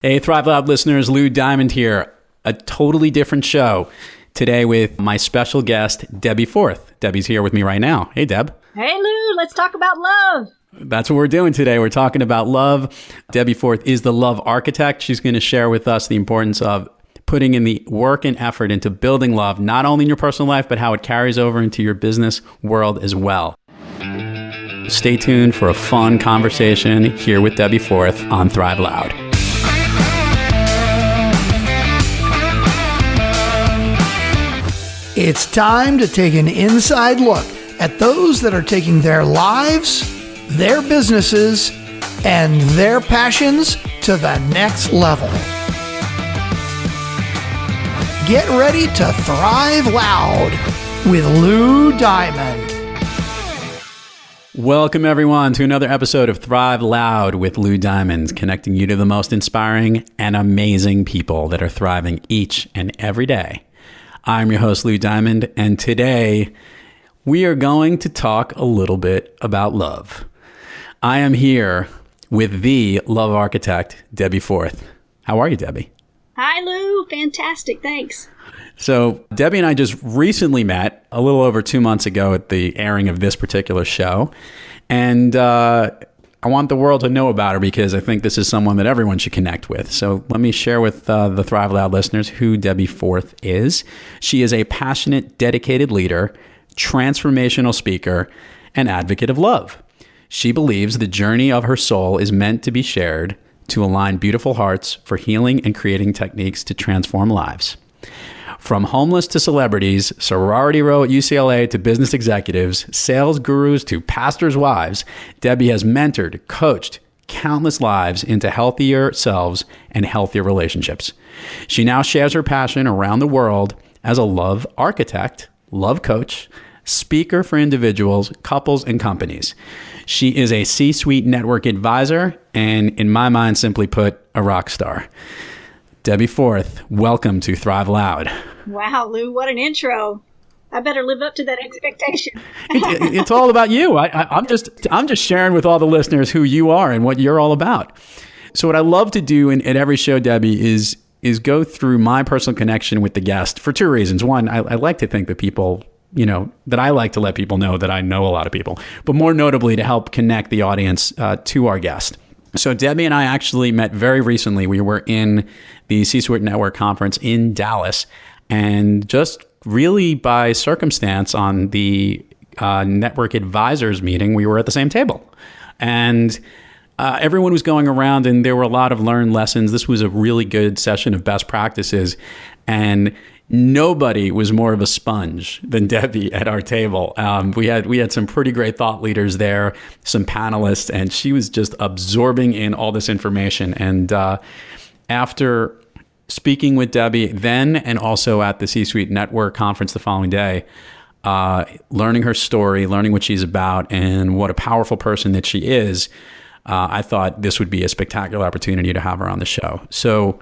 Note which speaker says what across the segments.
Speaker 1: Hey, Thrive Loud listeners, Lou Diamond here. A totally different show today with my special guest, Debbie Forth. Debbie's here with me right now. Hey, Deb.
Speaker 2: Hey, Lou. Let's talk about love.
Speaker 1: That's what we're doing today. We're talking about love. Debbie Forth is the love architect. She's going to share with us the importance of putting in the work and effort into building love, not only in your personal life, but how it carries over into your business world as well. Stay tuned for a fun conversation here with Debbie Forth on Thrive Loud.
Speaker 3: It's time to take an inside look at those that are taking their lives, their businesses, and their passions to the next level. Get ready to thrive loud with Lou Diamond.
Speaker 1: Welcome, everyone, to another episode of Thrive Loud with Lou Diamond, connecting you to the most inspiring and amazing people that are thriving each and every day. I'm your host, Lou Diamond, and today we are going to talk a little bit about love. I am here with the love architect, Debbie Forth. How are you, Debbie?
Speaker 2: Hi, Lou. Fantastic. Thanks.
Speaker 1: So Debbie and I just recently met a little over 2 months ago at the airing of this particular show. And I want the world to know about her because I think this is someone that everyone should connect with. So let me share with the Thrive Loud listeners who Debbie Forth is. She is a passionate, dedicated leader, transformational speaker, and advocate of love. She believes the journey of her soul is meant to be shared to align beautiful hearts for healing and creating techniques to transform lives. From homeless to celebrities, sorority row at UCLA to business executives, sales gurus to pastors' wives, Debbie has mentored, coached countless lives into healthier selves and healthier relationships. She now shares her passion around the world as a love architect, love coach, speaker for individuals, couples, and companies. She is a C-suite network advisor and, in my mind, simply put, a rock star. Debbie Forth, welcome to Thrive Loud.
Speaker 2: Wow, Lou, what an intro. I better live up to that expectation.
Speaker 1: It's all about you. I'm just sharing with all the listeners who you are and what you're all about. So what I love to do in every show, Debbie, is go through my personal connection with the guest for two reasons. One, I like to think that people, that I like to let people know that I know a lot of people, but more notably to help connect the audience to our guest. So Debbie and I actually met very recently. We were in the C-Suite Network conference in Dallas, and just really by circumstance on the network advisors meeting, we were at the same table. And everyone was going around and there were a lot of learned lessons. This was a really good session of best practices. And nobody was more of a sponge than Debbie at our table. We had some pretty great thought leaders there, some panelists, and she was just absorbing in all this information. And after speaking with Debbie then and also at the C-Suite Network conference the following day, learning her story, learning what she's about, and what a powerful person that she is, I thought this would be a spectacular opportunity to have her on the show. So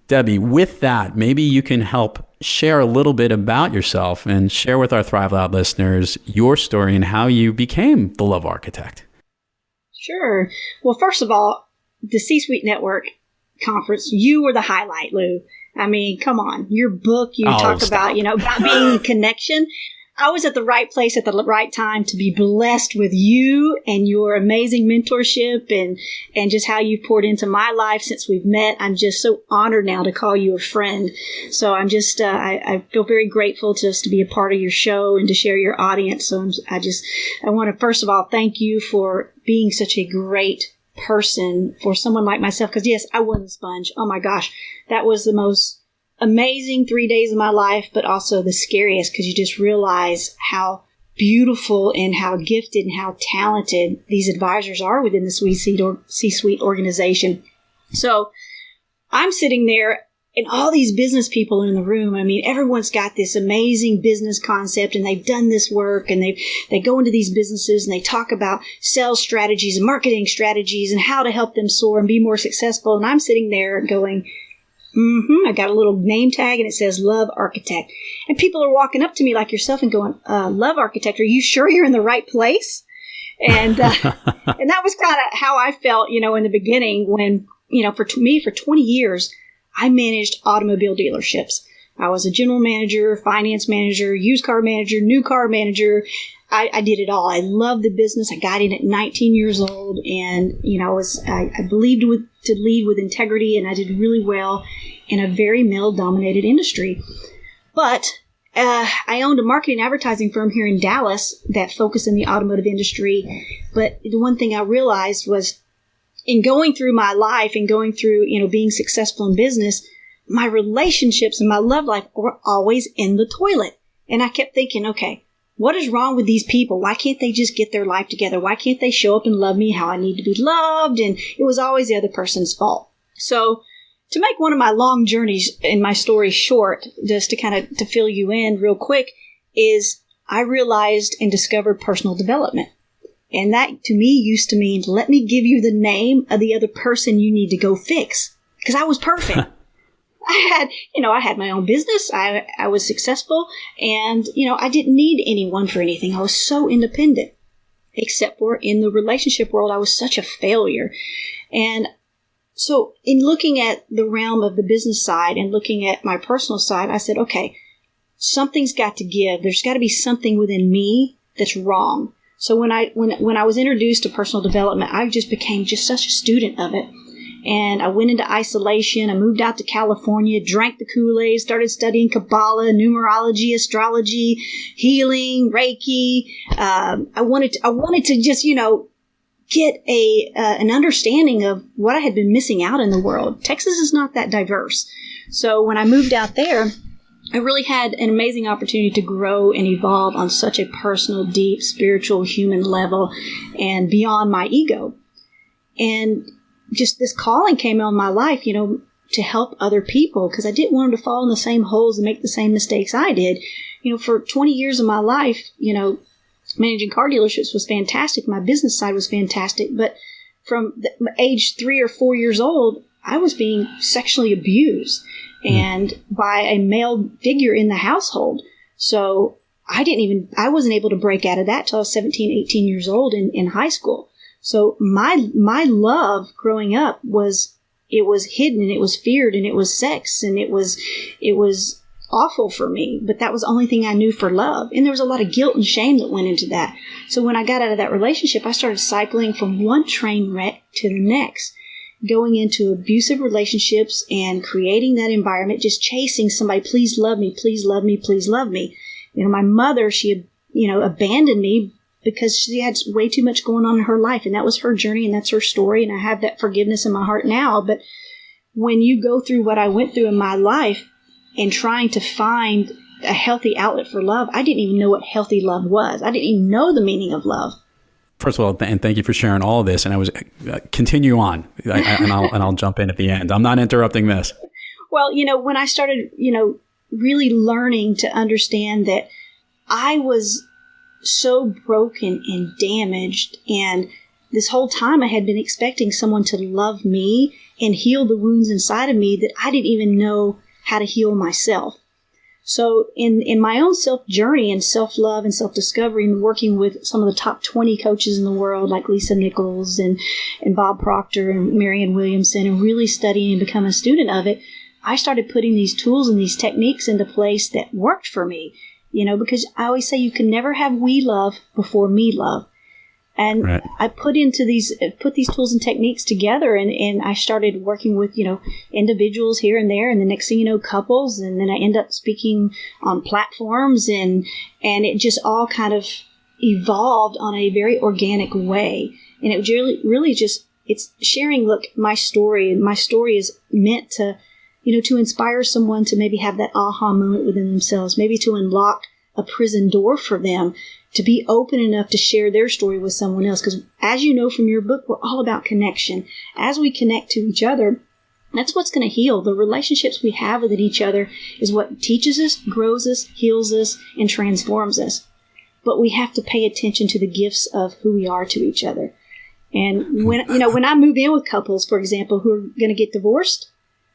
Speaker 1: Debbie, with that, maybe you can help share a little bit about yourself and share with our Thrive Loud listeners your story and how you became the love architect.
Speaker 2: Sure. Well, first of all, the C-Suite Network conference, you were the highlight, Lou. I mean, come on. Your book, you talk about, about being in connection. I was at the right place at the right time to be blessed with you and your amazing mentorship and just how you've poured into my life since we've met. I'm just so honored now to call you a friend. So I'm just, I feel very grateful just to be a part of your show and to share your audience. So I want to first of all thank you for being such a great person for someone like myself. Because yes, I was a sponge. Oh my gosh, that was the most amazing 3 days of my life, but also the scariest because you just realize how beautiful and how gifted and how talented these advisors are within the C-Suite organization. So I'm sitting there and all these business people in the room. I mean, everyone's got this amazing business concept and they've done this work and they go into these businesses and they talk about sales strategies and marketing strategies and how to help them soar and be more successful. And I'm sitting there going, I got a little name tag and it says Love Architect. And people are walking up to me like yourself and going, Love Architect, are you sure you're in the right place? And and that was kind of how I felt, in the beginning when for me, for 20 years, I managed automobile dealerships. I was a general manager, finance manager, used car manager, new car manager. I did it all. I loved the business. I got in at 19 years old, and I believed to lead with integrity, and I did really well in a very male-dominated industry. But I owned a marketing and advertising firm here in Dallas that focused in the automotive industry. But the one thing I realized was, in going through my life and going through being successful in business, my relationships and my love life were always in the toilet. And I kept thinking, okay, what is wrong with these people? Why can't they just get their life together? Why can't they show up and love me how I need to be loved? And it was always the other person's fault. So to make one of my long journeys in my story short, just to kind of to fill you in real quick, is I realized and discovered personal development. And that to me used to mean, let me give you the name of the other person you need to go fix. Because I was perfect. I had my own business. I was successful, and, I didn't need anyone for anything. I was so independent, except for in the relationship world, I was such a failure. And so in looking at the realm of the business side and looking at my personal side, I said, okay, something's got to give. There's got to be something within me that's wrong. So when I was introduced to personal development, I just became just such a student of it. And I went into isolation. I moved out to California, drank the Kool-Aid, started studying Kabbalah, numerology, astrology, healing, Reiki. I wanted to just, get an understanding of what I had been missing out in the world. Texas is not that diverse. So when I moved out there, I really had an amazing opportunity to grow and evolve on such a personal, deep, spiritual, human level and beyond my ego. And just this calling came on my life, to help other people, because I didn't want them to fall in the same holes and make the same mistakes I did. For 20 years of my life, managing car dealerships was fantastic. My business side was fantastic. But from age 3 or 4 years old, I was being sexually abused and by a male figure in the household. So I wasn't able to break out of that till I was 17, 18 years old in high school. So my love growing up was hidden, and it was feared, and it was sex, and it was awful for me. But that was the only thing I knew for love. And there was a lot of guilt and shame that went into that. So when I got out of that relationship, I started cycling from one train wreck to the next, going into abusive relationships and creating that environment, just chasing somebody, please love me, please love me, please love me. My mother, she had, abandoned me because she had way too much going on in her life, and that was her journey, and that's her story, and I have that forgiveness in my heart now. But when you go through what I went through in my life and trying to find a healthy outlet for love, I didn't even know what healthy love was. I didn't even know the meaning of love.
Speaker 1: First of all, and thank you for sharing all of this. And I was continue on, and I'll jump in at the end. I'm not interrupting this.
Speaker 2: Well, when I started, really learning to understand that I was so broken and damaged, and this whole time I had been expecting someone to love me and heal the wounds inside of me that I didn't even know how to heal myself. So in my own self-journey and self-love and self-discovery, and working with some of the top 20 coaches in the world like Lisa Nichols and Bob Proctor and Marianne Williamson, and really studying and becoming a student of it, I started putting these tools and these techniques into place that worked for me. Because I always say you can never have we love before me love. And right. I put these tools and techniques together, and I started working with, individuals here and there, and the next thing you know, couples, and then I end up speaking on platforms, and it just all kind of evolved on a very organic way. And it really just, it's sharing, look, my story is meant to, to inspire someone to maybe have that aha moment within themselves, maybe to unlock a prison door for them, to be open enough to share their story with someone else. Because as you know from your book, we're all about connection. As we connect to each other, that's what's going to heal. The relationships we have with each other is what teaches us, grows us, heals us, and transforms us. But we have to pay attention to the gifts of who we are to each other. And when I move in with couples, for example, who are going to get divorced,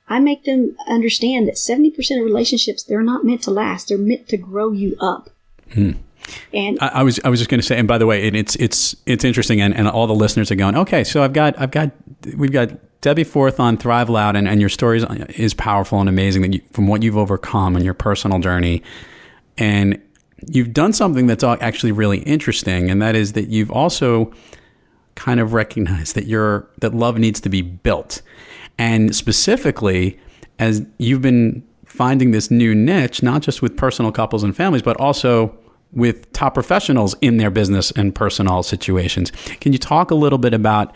Speaker 2: I make them understand that 70% of relationships, they're not meant to last. They're meant to grow you up. And
Speaker 1: I was just going to say, and by the way, it's interesting, and all the listeners are going, okay, so I've got we've got Debbie Forth on Thrive Loud, and your story is powerful and amazing from what you've overcome on your personal journey. And you've done something that's actually really interesting, and that is that you've also kind of recognized that love needs to be built. And specifically, as you've been finding this new niche, not just with personal couples and families, but also with top professionals in their business and personal situations. Can you talk a little bit about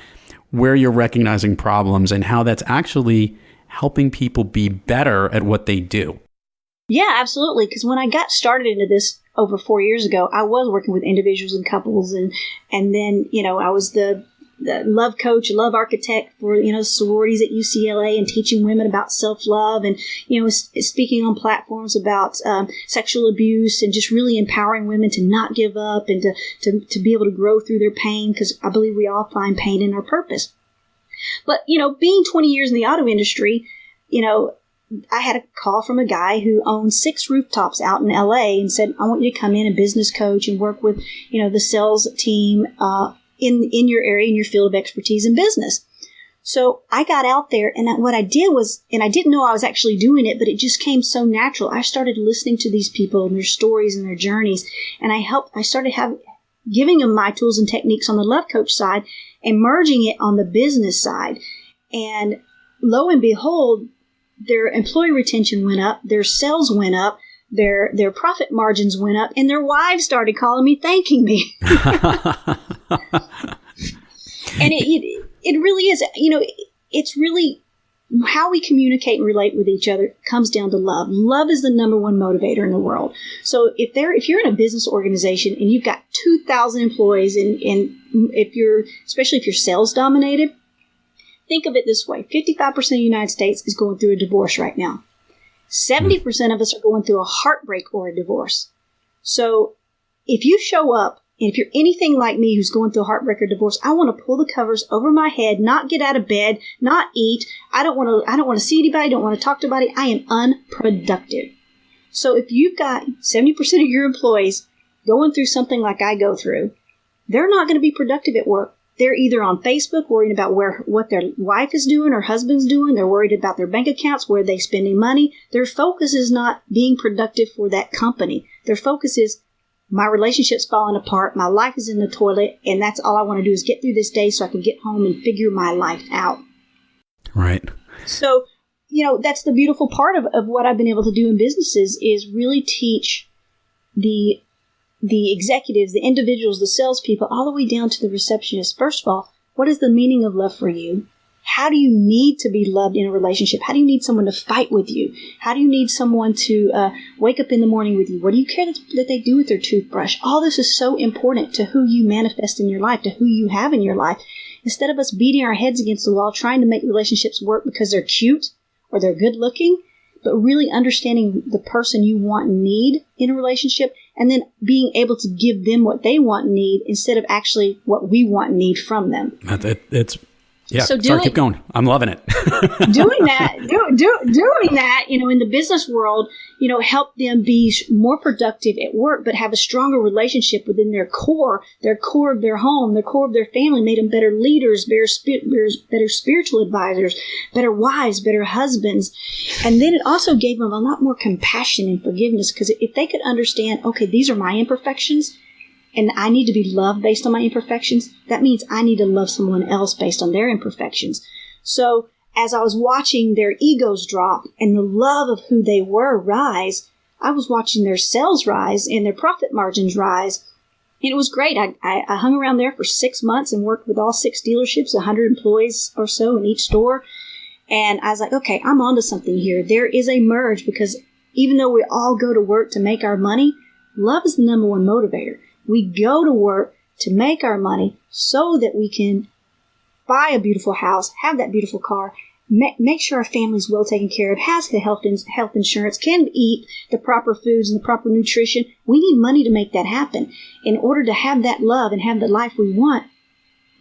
Speaker 1: where you're recognizing problems and how that's actually helping people be better at what they do?
Speaker 2: Yeah, absolutely. Because when I got started into this over 4 years ago, I was working with individuals and couples, and then I was the love coach, love architect for sororities at UCLA, and teaching women about self-love, and speaking on platforms about sexual abuse, and just really empowering women to not give up and to be able to grow through their pain, because I believe we all find pain in our purpose. But being 20 years in the auto industry, I had a call from a guy who owned 6 rooftops out in LA and said, I want you to come in and business coach and work with, the sales team in your area, in your field of expertise in business. So I got out there, and what I did was, and I didn't know I was actually doing it, but it just came so natural. I started listening to these people and their stories and their journeys, and I started giving them my tools and techniques on the love coach side and merging it on the business side. And lo and behold, their employee retention went up, their sales went up, their profit margins went up, and their wives started calling me, thanking me. And it really is, it's really how we communicate and relate with each other comes down to love. Love is the number one motivator in the world. So if you're in a business organization and you've got 2,000 employees, and especially if you're sales dominated, think of it this way. 55% of the United States is going through a divorce right now. 70% of us are going through a heartbreak or a divorce. So if you show up, and if you're anything like me who's going through a heartbreak or divorce, I want to pull the covers over my head, not get out of bed, not eat. I don't want to see anybody. I don't want to talk to anybody. I am unproductive. So if you've got 70% of your employees going through something like I go through, they're not going to be productive at work. They're either on Facebook worrying about what their wife is doing or husband's doing. They're worried about their bank accounts, where they're spending money. Their focus is not being productive for that company. Their focus is, my relationship's falling apart, my life is in the toilet, and that's all I want to do is get through this day so I can get home and figure my life out.
Speaker 1: Right.
Speaker 2: So, that's the beautiful part of what I've been able to do in businesses, is really teach the executives, the individuals, the salespeople, all the way down to the receptionist. First of all, what is the meaning of love for you? How do you need to be loved in a relationship? How do you need someone to fight with you? How do you need someone to wake up in the morning with you? What do you care that they do with their toothbrush? All this is so important to who you manifest in your life, to who you have in your life. Instead of us beating our heads against the wall, trying to make relationships work because they're cute or they're good looking, but really understanding the person you want and need in a relationship, and then being able to give them what they want and need instead of actually what we want and need from them.
Speaker 1: Yeah,
Speaker 2: so
Speaker 1: keep going. I'm loving it.
Speaker 2: doing that, in the business world, help them be more productive at work, but have a stronger relationship within their core of their home, their core of their family, made them better leaders, better spiritual advisors, better wives, better husbands. And then it also gave them a lot more compassion and forgiveness, because if they could understand, okay, these are my imperfections, and I need to be loved based on my imperfections, that means I need to love someone else based on their imperfections. So as I was watching their egos drop and the love of who they were rise, I was watching their sales rise and their profit margins rise. And it was great. I hung around there for 6 months and worked with all 6 dealerships, 100 employees or so in each store. And I was like, okay, I'm onto something here. There is a merge, because even though we all go to work to make our money, love is the number one motivator. We go to work to make our money so that we can buy a beautiful house, have that beautiful car, make sure our family's well taken care of, has the health insurance, can eat the proper foods and the proper nutrition. We need money to make that happen. In order to have that love and have the life we want,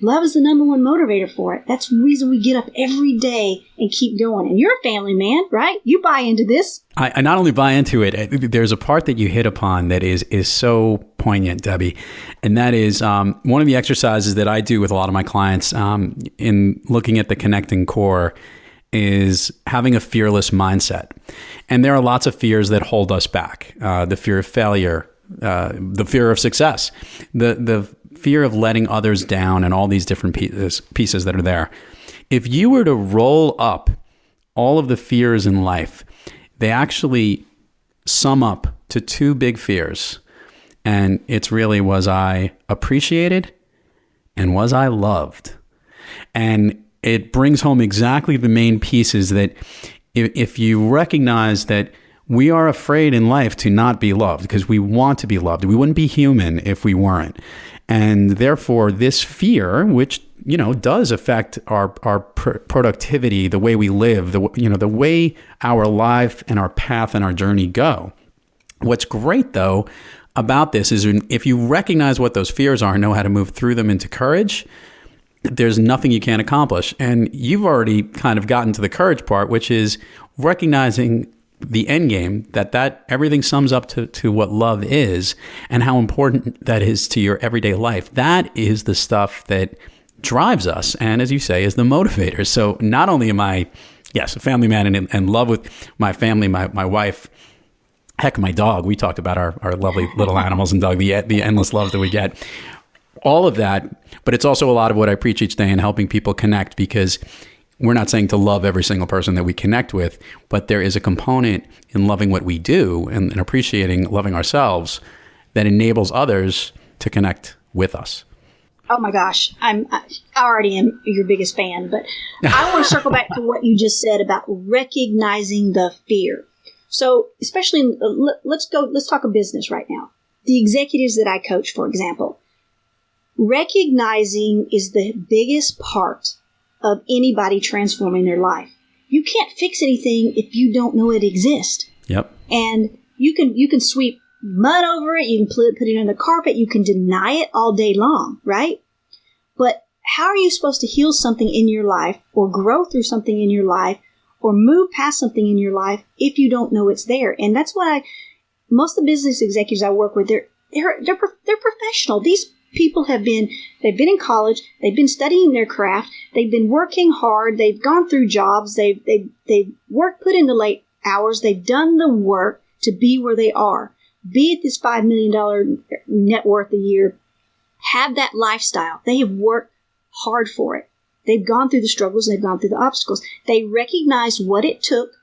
Speaker 2: Love is the number one motivator for it. That's the reason we get up every day and keep going. And you're a family man, right? You buy into this.
Speaker 1: I not only buy into it, there's a part that you hit upon that is so poignant, Debbie. And that is one of the exercises that I do with a lot of my clients in looking at the connecting core is having a fearless mindset. And there are lots of fears that hold us back. The fear of failure, the fear of success, the fear of letting others down, and all these different pieces that are there. If you were to roll up all of the fears in life, they actually sum up to two big fears. And it's really, was I appreciated and was I loved? And it brings home exactly the main pieces that if you recognize that we are afraid in life to not be loved because we want to be loved. We wouldn't be human if we weren't. And therefore, this fear, which, does affect our productivity, the way we live, the way our life and our path and our journey go. What's great, though, about this is if you recognize what those fears are and know how to move through them into courage, there's nothing you can't accomplish. And you've already kind of gotten to the courage part, which is recognizing the end game, that everything sums up to what love is and how important that is to your everyday life. That is the stuff that drives us. And as you say, is the motivator. So not only am I, yes, a family man and in love with my family, my wife, heck, my dog. We talked about our lovely little animals and dog, the endless love that we get. All of that. But it's also a lot of what I preach each day in helping people connect, because we're not saying to love every single person that we connect with, but there is a component in loving what we do and appreciating loving ourselves that enables others to connect with us.
Speaker 2: Oh my gosh, I already am your biggest fan, but I want to circle back to what you just said about recognizing the fear. So especially, let's talk a business right now. The executives that I coach, for example, recognizing is the biggest part of anybody transforming their life. You can't fix anything if you don't know it exists.
Speaker 1: Yep.
Speaker 2: And you can sweep mud over it, you can put it on the carpet, you can deny it all day long, right? But how are you supposed to heal something in your life or grow through something in your life or move past something in your life if you don't know it's there? And that's why most of the business executives I work with, they're professional. These people they've been in college, they've been studying their craft, they've been working hard, they've gone through jobs, they've put in the late hours, they've done the work to be where they are, be at this $5 million net worth a year, have that lifestyle. They have worked hard for it. They've gone through the struggles, they've gone through the obstacles. They recognize what it took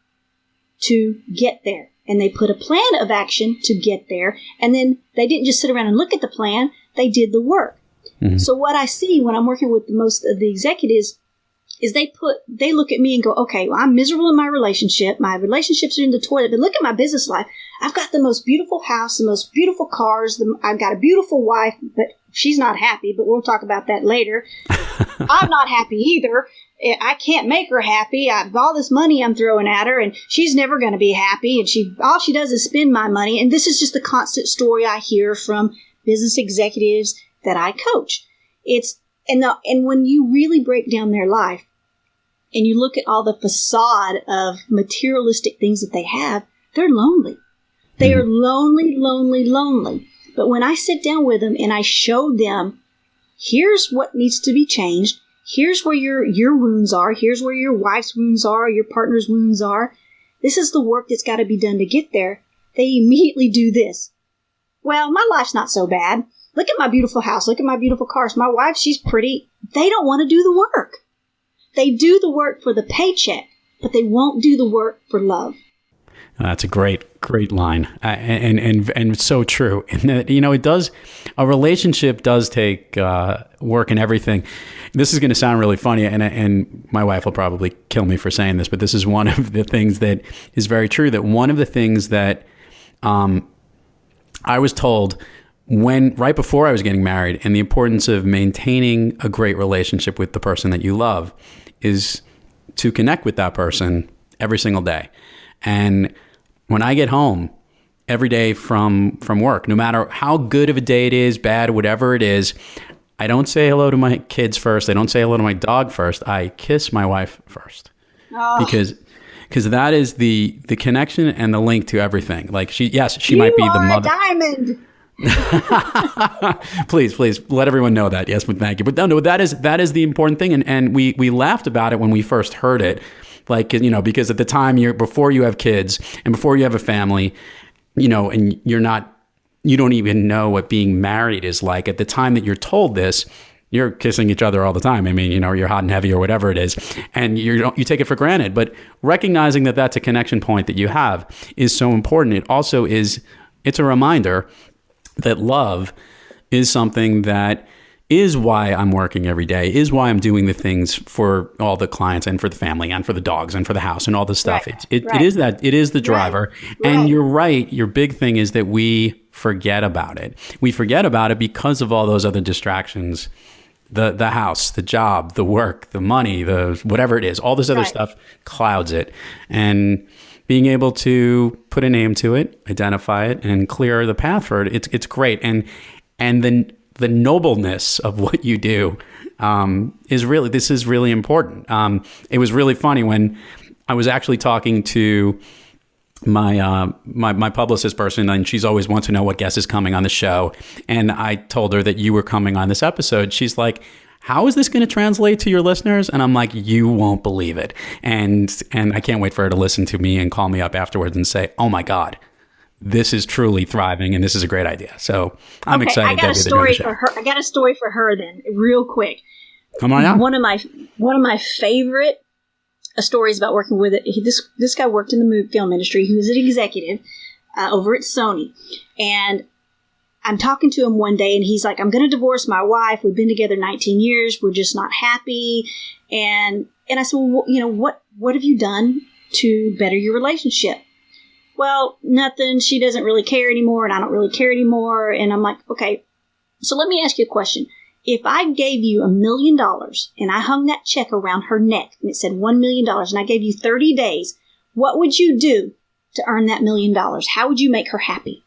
Speaker 2: to get there, and they put a plan of action to get there, and then they didn't just sit around and look at the plan, they did the work. Mm-hmm. So what I see when I'm working with most of the executives is they look at me and go, okay, well, I'm miserable in my relationships are in the toilet, but look at my business life. I've got the most beautiful house, the most beautiful cars, I've got a beautiful wife, but she's not happy, but we'll talk about that later. I'm not happy either. I can't make her happy. All this money I'm throwing at her, and she's never going to be happy, and all she does is spend my money. And this is just the constant story I hear from business executives that I coach. And when you really break down their life and you look at all the facade of materialistic things that they have, they're lonely. They are lonely, lonely, lonely. But when I sit down with them and I show them, here's what needs to be changed, here's where your wounds are, here's where your wife's wounds are, your partner's wounds are, this is the work that's got to be done to get there, they immediately do this. Well, my life's not so bad. Look at my beautiful house. Look at my beautiful cars. My wife, she's pretty. They don't want to do the work. They do the work for the paycheck, but they won't do the work for love.
Speaker 1: That's a great line, and so true. And that, it does. A relationship does take work and everything. This is going to sound really funny, and my wife will probably kill me for saying this, but this is one of the things that is very true. That one of the things that I was told right before I was getting married, and the importance of maintaining a great relationship with the person that you love is to connect with that person every single day. And when I get home every day from work, no matter how good of a day it is, bad, whatever it is, I don't say hello to my kids first. I don't say hello to my dog first. I kiss my wife first.
Speaker 2: Oh.
Speaker 1: Because that is the connection and the link to everything. Like she might be the mother.
Speaker 2: Diamond.
Speaker 1: Please let everyone know that. Yes, but thank you. But no, that is the important thing. And we laughed about it when we first heard it. Like, because at the time before you have kids and before you have a family, and you don't even know what being married is like. At the time that you're told this, you're kissing each other all the time. I mean, you're hot and heavy or whatever it is, and you take it for granted. But recognizing that that's a connection point that you have is so important. It also it's a reminder that love is something that is why I'm working every day, is why I'm doing the things for all the clients and for the family and for the dogs and for the house and all this stuff.
Speaker 2: Right.
Speaker 1: It is the driver.
Speaker 2: Right.
Speaker 1: And you're right. Your big thing is that we forget about it. We forget about it because of all those other distractions, the house, the job, the work, the money, the whatever it is, all this other stuff clouds it. And being able to put a name to it, identify it, and clear the path for it, it's great. And then the nobleness of what you do is really important. It was really funny when I was actually talking to my publicist person, and she's always wants to know what guest is coming on the show. And I told her that you were coming on this episode. She's like, how is this going to translate to your listeners? And I'm like, you won't believe it. And I can't wait for her to listen to me and call me up afterwards and say, oh my God, this is truly thriving and this is a great idea. So I'm excited.
Speaker 2: I got a story for her. I got a story for her then, real quick.
Speaker 1: Come on out.
Speaker 2: One of my favorite stories about working with it. This guy worked in the film industry. He was an executive over at Sony, and I'm talking to him one day, and he's like, "I'm going to divorce my wife. We've been together 19 years. We're just not happy." And I said, "Well, what have you done to better your relationship?" Well, nothing. She doesn't really care anymore, and I don't really care anymore. And I'm like, okay, so let me ask you a question. If I gave you $1 million and I hung that check around her neck and it said $1 million and I gave you 30 days, what would you do to earn that $1 million? How would you make her happy?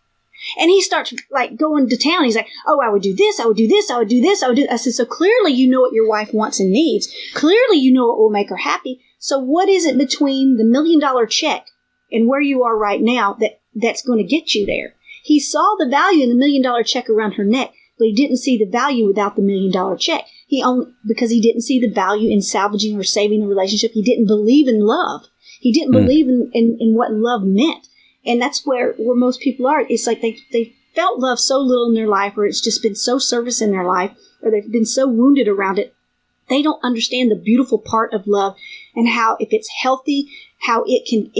Speaker 2: And he starts like going to town. He's like, oh, I would do this. I would do this. I would do this. I would do. I said, so clearly you know what your wife wants and needs. Clearly you know what will make her happy. So what is it between the $1 million check and where you are right now that's going to get you there? He saw the value in the $1 million check around her neck, but he didn't see the value without the $1 million check. Because he didn't see the value in salvaging or saving the relationship. He didn't believe in love. He didn't believe in what love meant. And that's where most people are. It's like they felt love so little in their life, or it's just been so service in their life, or they've been so wounded around it. They don't understand the beautiful part of love and how, if it's healthy, how it can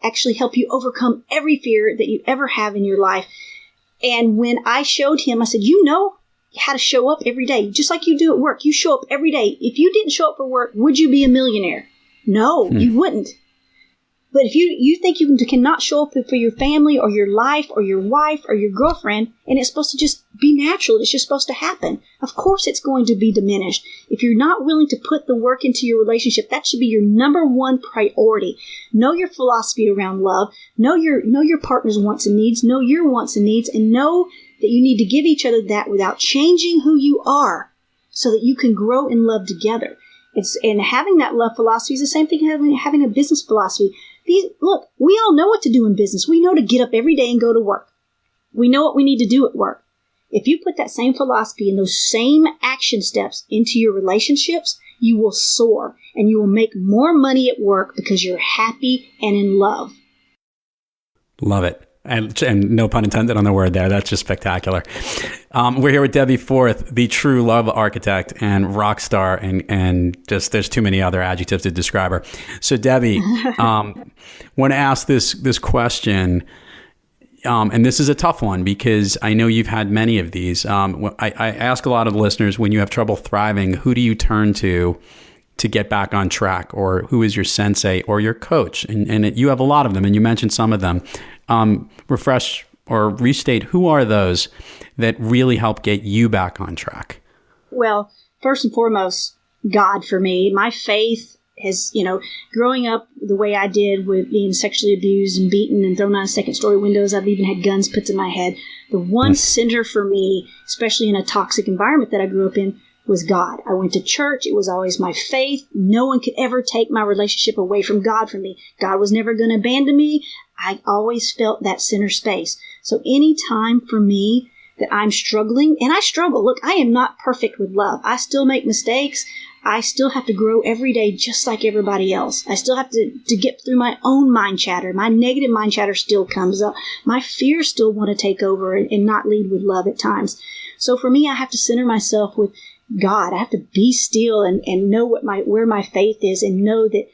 Speaker 2: actually help you overcome every fear that you ever have in your life. And when I showed him, I said, you know how to show up every day, just like you do at work. You show up every day. If you didn't show up for work, would you be a millionaire? No, you wouldn't. But if you think you cannot show up for your family or your life or your wife or your girlfriend, and it's supposed to just be natural, it's just supposed to happen, of course it's going to be diminished. If you're not willing to put the work into your relationship, that should be your number one priority. Know your philosophy around love. Know your partner's wants and needs. Know your wants and needs, and know that you need to give each other that without changing who you are, so that you can grow in love together. And having that love philosophy is the same thing as having a business philosophy. Look, we all know what to do in business. We know to get up every day and go to work. We know what we need to do at work. If you put that same philosophy and those same action steps into your relationships, you will soar and you will make more money at work because you're happy and in love.
Speaker 1: Love it. And no pun intended on the word there. That's just spectacular. We're here with Debbie Forth, the true love architect and rock star, and just there's too many other adjectives to describe her. So Debbie, want to ask this question, and this is a tough one because I know you've had many of these. I ask a lot of the listeners, when you have trouble thriving, who do you turn to get back on track, or who is your sensei or your coach? And you have a lot of them, and you mentioned some of them. Refresh or restate, who are those that really help get you back on track?
Speaker 2: Well, first and foremost, God for me. My faith has, growing up the way I did with being sexually abused and beaten and thrown out of second-story windows, I've even had guns put in my head. The one center for me, especially in a toxic environment that I grew up in, was God. I went to church. It was always my faith. No one could ever take my relationship away from God from me. God was never going to abandon me. I always felt that center space. So any time for me that I'm struggling, and I struggle. Look, I am not perfect with love. I still make mistakes. I still have to grow every day just like everybody else. I still have to get through my own mind chatter. My negative mind chatter still comes up. My fears still want to take over and not lead with love at times. So for me, I have to center myself with God. I have to be still and know where my faith is and know that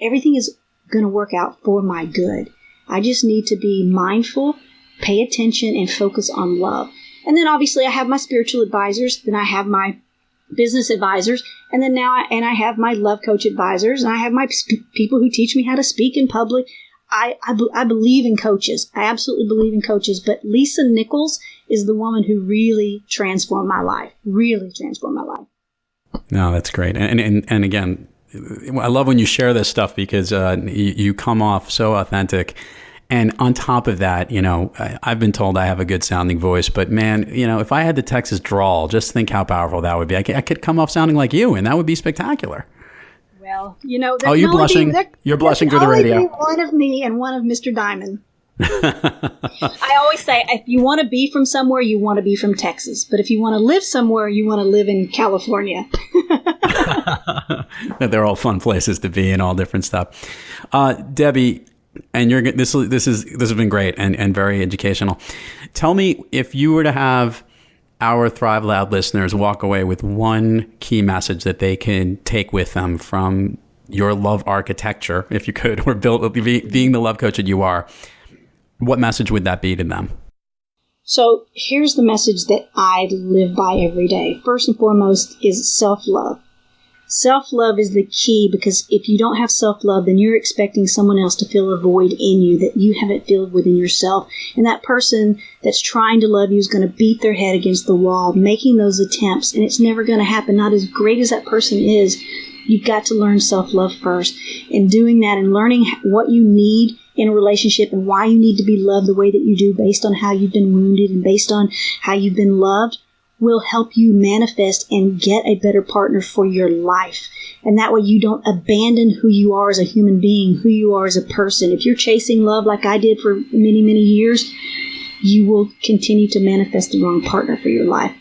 Speaker 2: everything is going to work out for my good. I just need to be mindful, pay attention, and focus on love. And then obviously I have my spiritual advisors, then I have my business advisors, and then I have my love coach advisors, and I have my people who teach me how to speak in public. I believe in coaches. I absolutely believe in coaches, but Lisa Nichols is the woman who really transformed my life.
Speaker 1: No, that's great. And again, I love when you share this stuff because you come off so authentic. And on top of that, I've been told I have a good sounding voice, but man, if I had the Texas drawl, just think how powerful that would be. I could come off sounding like you, and that would be spectacular.
Speaker 2: Well,
Speaker 1: oh, you're blushing. You're blushing through the radio.
Speaker 2: One of me and one of Mr. Diamond. I always say, if you want to be from somewhere, you want to be from Texas. But if you want to live somewhere, you want to live in California.
Speaker 1: They're all fun places to be and all different stuff. Debbie, and this has been great and very educational. Tell me, if you were to have our Thrive Loud listeners walk away with one key message that they can take with them from your love architecture, if you could, or being the love coach that you are, what message would that be to them?
Speaker 2: So here's the message that I live by every day. First and foremost is self-love. Self-love is the key, because if you don't have self-love, then you're expecting someone else to fill a void in you that you haven't filled within yourself. And that person that's trying to love you is going to beat their head against the wall, making those attempts, and it's never going to happen. Not as great as that person is, you've got to learn self-love first. And doing that and learning what you need in a relationship and why you need to be loved the way that you do based on how you've been wounded and based on how you've been loved will help you manifest and get a better partner for your life. And that way you don't abandon who you are as a human being, who you are as a person. If you're chasing love like I did for many, many years, you will continue to manifest the wrong partner for your life.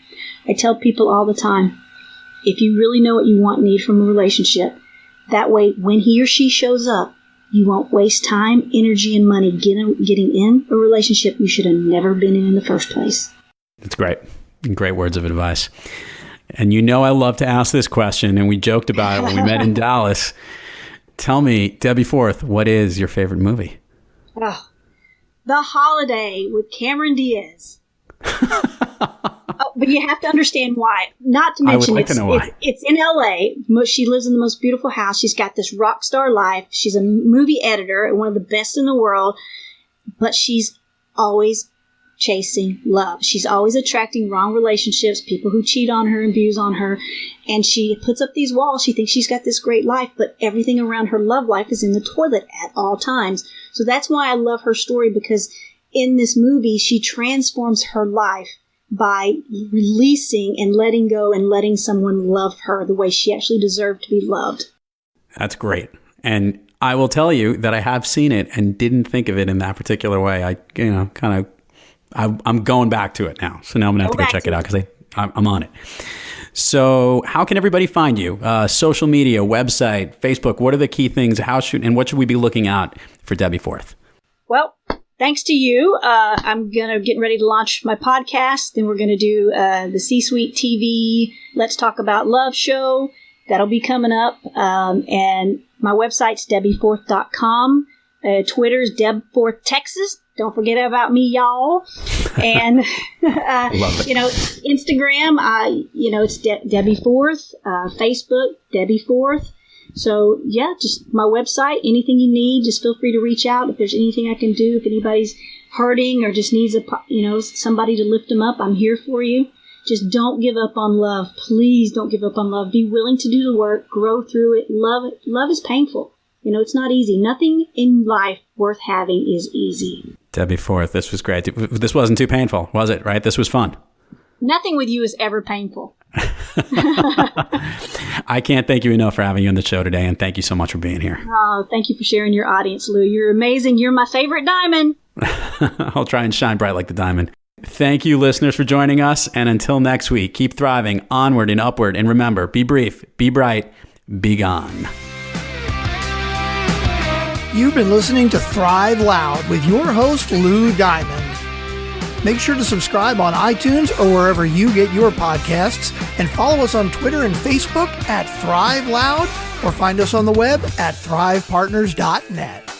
Speaker 2: I tell people all the time, if you really know what you want and need from a relationship, that way when he or she shows up, you won't waste time, energy, and money getting in a relationship you should have never been in the first place.
Speaker 1: That's great. Great words of advice. And I love to ask this question, and we joked about it when we met in Dallas. Tell me, Debbie Forth, what is your favorite movie?
Speaker 2: Oh, The Holiday with Cameron Diaz. But you have to understand why. Not to mention, it's in L.A. She lives in the most beautiful house. She's got this rock star life. She's a movie editor, one of the best in the world. But she's always chasing love. She's always attracting wrong relationships, people who cheat on her, abuse on her. And she puts up these walls. She thinks she's got this great life, but everything around her love life is in the toilet at all times. So that's why I love her story, because in this movie, she transforms her life by releasing and letting go and letting someone love her the way she actually deserved to be loved. That's
Speaker 1: great. And I will tell you that I have seen it and didn't think of it in that particular way. I'm going back to it now. So now I'm going to have to go check it out because I'm on it. So how can everybody find you? Social media, website, Facebook, what are the key things? And what should we be looking out for Debbie Forth? Well, thanks to you. I'm getting ready to launch my podcast. Then we're going to do the C-Suite TV Let's Talk About Love show. That'll be coming up. And my website's debbieforth.com. Twitter's DebForth Texas. Don't forget about me, y'all. And, Instagram, it's Debbie Forth. Facebook, Debbie Forth. So, yeah, just my website, anything you need, just feel free to reach out. If there's anything I can do, if anybody's hurting or just needs somebody to lift them up, I'm here for you.
Speaker 2: Just don't give up on love. Please don't give up on love. Be willing to do the work, grow through it. Love is painful. It's not easy. Nothing in life worth having is easy.
Speaker 1: Debbie Forth, this was great. This wasn't too painful, was it? Right? This was fun.
Speaker 2: Nothing with you is ever painful.
Speaker 1: I can't thank you enough for having you on the show today, and thank you so much for being here.
Speaker 2: Oh, thank you for sharing your audience, Lou. You're amazing. You're my favorite diamond.
Speaker 1: I'll try and shine bright like the diamond. Thank you, listeners, for joining us. And until next week, keep thriving onward and upward. And remember, be brief, be bright, be gone.
Speaker 3: You've been listening to Thrive Loud with your host, Lou Diamond. Make sure to subscribe on iTunes or wherever you get your podcasts, and follow us on Twitter and Facebook at Thrive Loud, or find us on the web at thrivepartners.net.